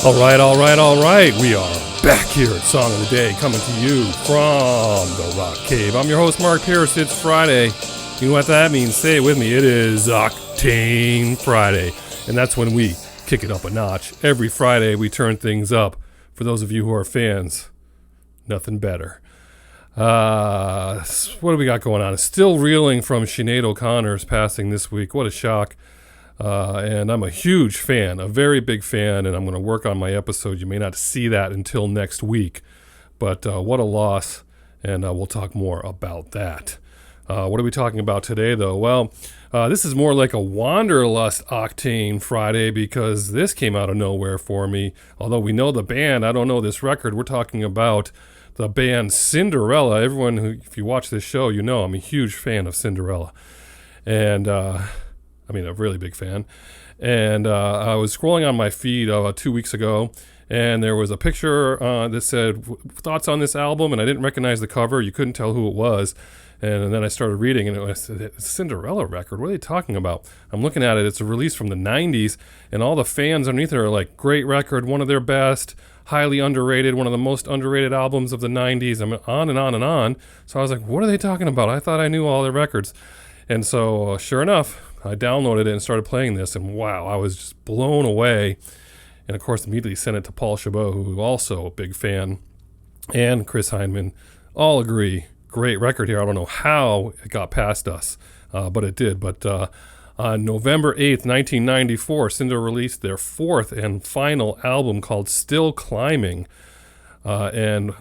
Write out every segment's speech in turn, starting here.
All right. We are back here at Song of the Day, coming to you from the Rock Cave. I'm your host, Mark Pierce. It's Friday. You know what that means? Say it with me. It is Octane Friday. And that's when we kick it up a notch. Every Friday, we turn things up. For those of you who are fans, nothing better. What do we got going on? Still reeling from Sinead O'Connor's passing this week. What a shock. And I'm a huge fan, a very big fan, and I'm going to work on my episode. You may not see that until next week, but what a loss, and we'll talk more about that. What are we talking about today, though? Well, this is more like a Wanderlust Octane Friday because this came out of nowhere for me. Although we know the band, I don't know this record. We're talking about the band Cinderella. Everyone who, if you watch this show, you know I'm a huge fan of Cinderella. And a really big fan. And I was scrolling on my feed 2 weeks ago, and there was a picture that said, thoughts on this album, and I didn't recognize the cover. You couldn't tell who it was. And then I started reading, and it was a Cinderella record. What are they talking about? I'm looking at it. It's a release from the 90s, and all the fans underneath it are like, great record, one of their best, highly underrated, one of the most underrated albums of the 90s. I'm on and on and on. So I was like, what are they talking about? I thought I knew all their records. And so, sure enough, I downloaded it and started playing this, and wow, I was just blown away. And of course, immediately sent it to Paul Chabot, who also a big fan, and Chris Heinman, all agree. Great record here. I don't know how it got past us, but it did. But on November 8th, 1994, Cinder released their fourth and final album called Still Climbing. And,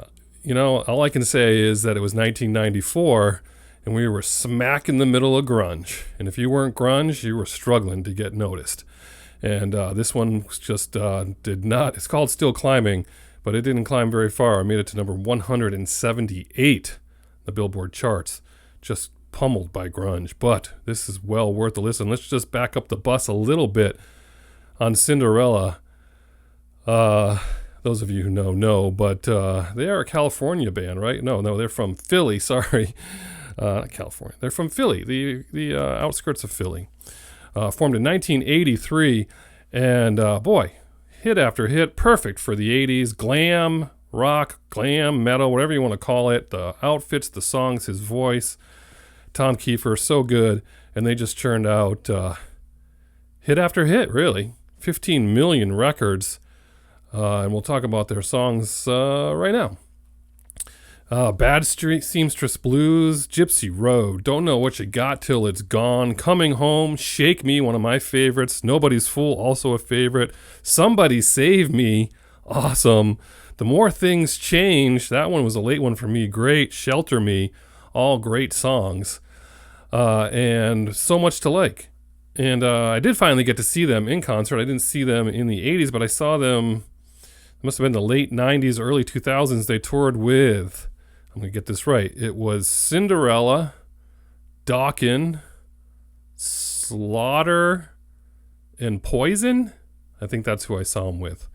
you know, all I can say is that it was 1994, and we were smack in the middle of grunge. And if you weren't grunge, you were struggling to get noticed. And this one just did not. It's called Still Climbing, but it didn't climb very far. I made it to number 178, the Billboard charts. Just pummeled by grunge. But this is well worth a listen. Let's just back up the bus a little bit on Cinderella. Those of you who know, but they are a California band, right? No, they're from Philly, sorry. Not California. They're from Philly, the outskirts of Philly. Formed in 1983, and boy, hit after hit, perfect for the 80s. Glam, rock, glam, metal, whatever you want to call it. The outfits, the songs, his voice. Tom Kiefer, so good. And they just churned out hit after hit, really. 15 million records. And we'll talk about their songs right now. Bad Street Seamstress Blues, Gypsy Road, Don't Know What You Got Till It's Gone, Coming Home, Shake Me, one of my favorites, Nobody's Fool, also a favorite, Somebody Save Me, awesome, The More Things Change, that one was a late one for me, great, Shelter Me, all great songs, and so much to like. And I did finally get to see them in concert. I didn't see them in the 80s, but I saw them, it must have been the late 90s, early 2000s. They toured with, I'm going to get this right, it was Cinderella, Dokken, Slaughter, and Poison. I think that's who I saw them with.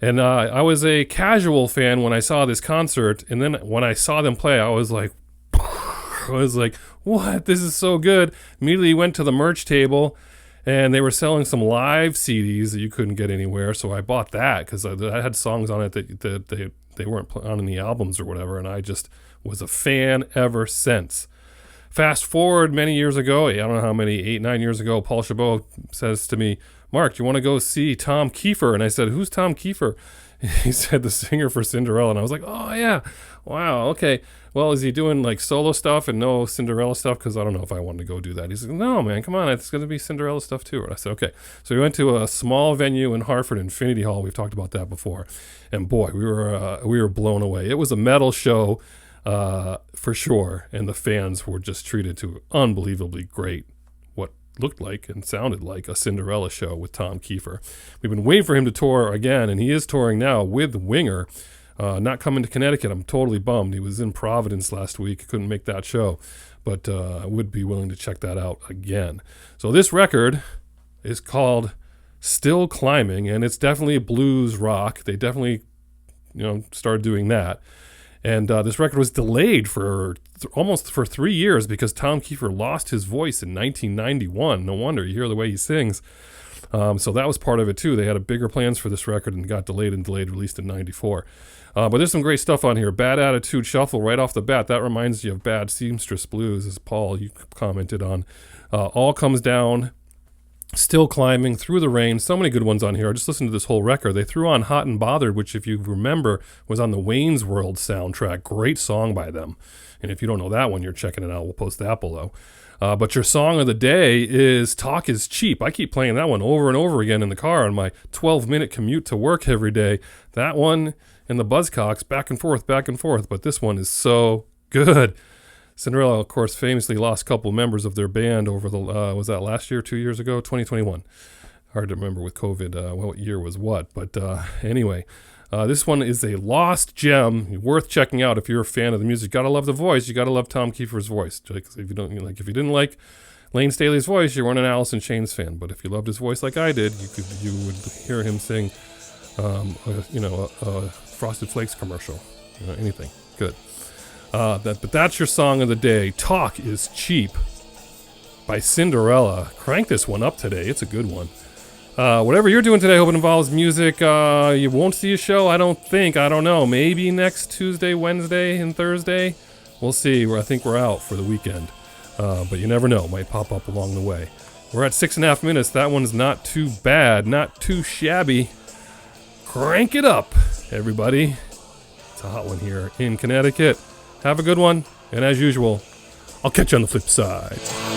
And I was a casual fan when I saw this concert, and then when I saw them play, I was like, what? This is so good. Immediately went to the merch table, and they were selling some live CDs that you couldn't get anywhere, so I bought that because I had songs on it that they weren't on in the albums or whatever, and I just was a fan ever since. Fast forward many years ago, I don't know how many, 8-9 years ago, Paul Chabot says to me, Mark, do you want to go see Tom Kiefer? And I said, who's Tom Kiefer? He said, the singer for Cinderella. And I was like, oh yeah, wow, okay. Well, is he doing like solo stuff and no Cinderella stuff? Because I don't know if I wanted to go do that. He's like, no, man, come on, it's going to be Cinderella stuff too. And I said, okay. So we went to a small venue in Hartford, Infinity Hall. We've talked about that before. And boy, we were blown away. It was a metal show for sure. And the fans were just treated to unbelievably great, what looked like and sounded like a Cinderella show with Tom Kiefer. We've been waiting for him to tour again, and he is touring now with Winger. Not coming to Connecticut. I'm totally bummed. He was in Providence last week. Couldn't make that show, but I would be willing to check that out again. So this record is called Still Climbing, and it's definitely blues rock. They definitely, started doing that. And this record was delayed for almost 3 years because Tom Kiefer lost his voice in 1991. No wonder, you hear the way he sings. So that was part of it too. They had bigger plans for this record and got delayed, released in 94. But there's some great stuff on here. Bad Attitude Shuffle right off the bat. That reminds you of Bad Seamstress Blues, as Paul, you commented on. All Comes Down, Still Climbing, Through the Rain. So many good ones on here. I just listened to this whole record. They threw on Hot and Bothered, which, if you remember, was on the Wayne's World soundtrack. Great song by them. And if you don't know that one, you're checking it out. We'll post that below. But your song of the day is Talk is Cheap. I keep playing that one over and over again in the car on my 12-minute commute to work every day. That one and the Buzzcocks, back and forth. But this one is so good. Cinderella, of course, famously lost a couple members of their band over the, was that last year, 2 years ago, 2021? Hard to remember with COVID what year was what. But anyway, this one is a lost gem, worth checking out if you're a fan of the music. Gotta love the voice. You gotta love Tom Kiefer's voice. If you didn't like Lane Staley's voice, you weren't an Alice in Chains fan. But if you loved his voice like I did, you would hear him sing, a Frosted Flakes commercial, anything good. But that's your song of the day. Talk is Cheap by Cinderella. Crank this one up today. It's a good one. Whatever you're doing today, hope it involves music. You won't see a show, I don't think. I don't know. Maybe next Tuesday, Wednesday, and Thursday. We'll see. I think we're out for the weekend. But you never know. Might pop up along the way. We're at 6.5 minutes. That one's not too bad. Not too shabby. Crank it up, everybody. It's a hot one here in Connecticut. Have a good one, and as usual, I'll catch you on the flip side.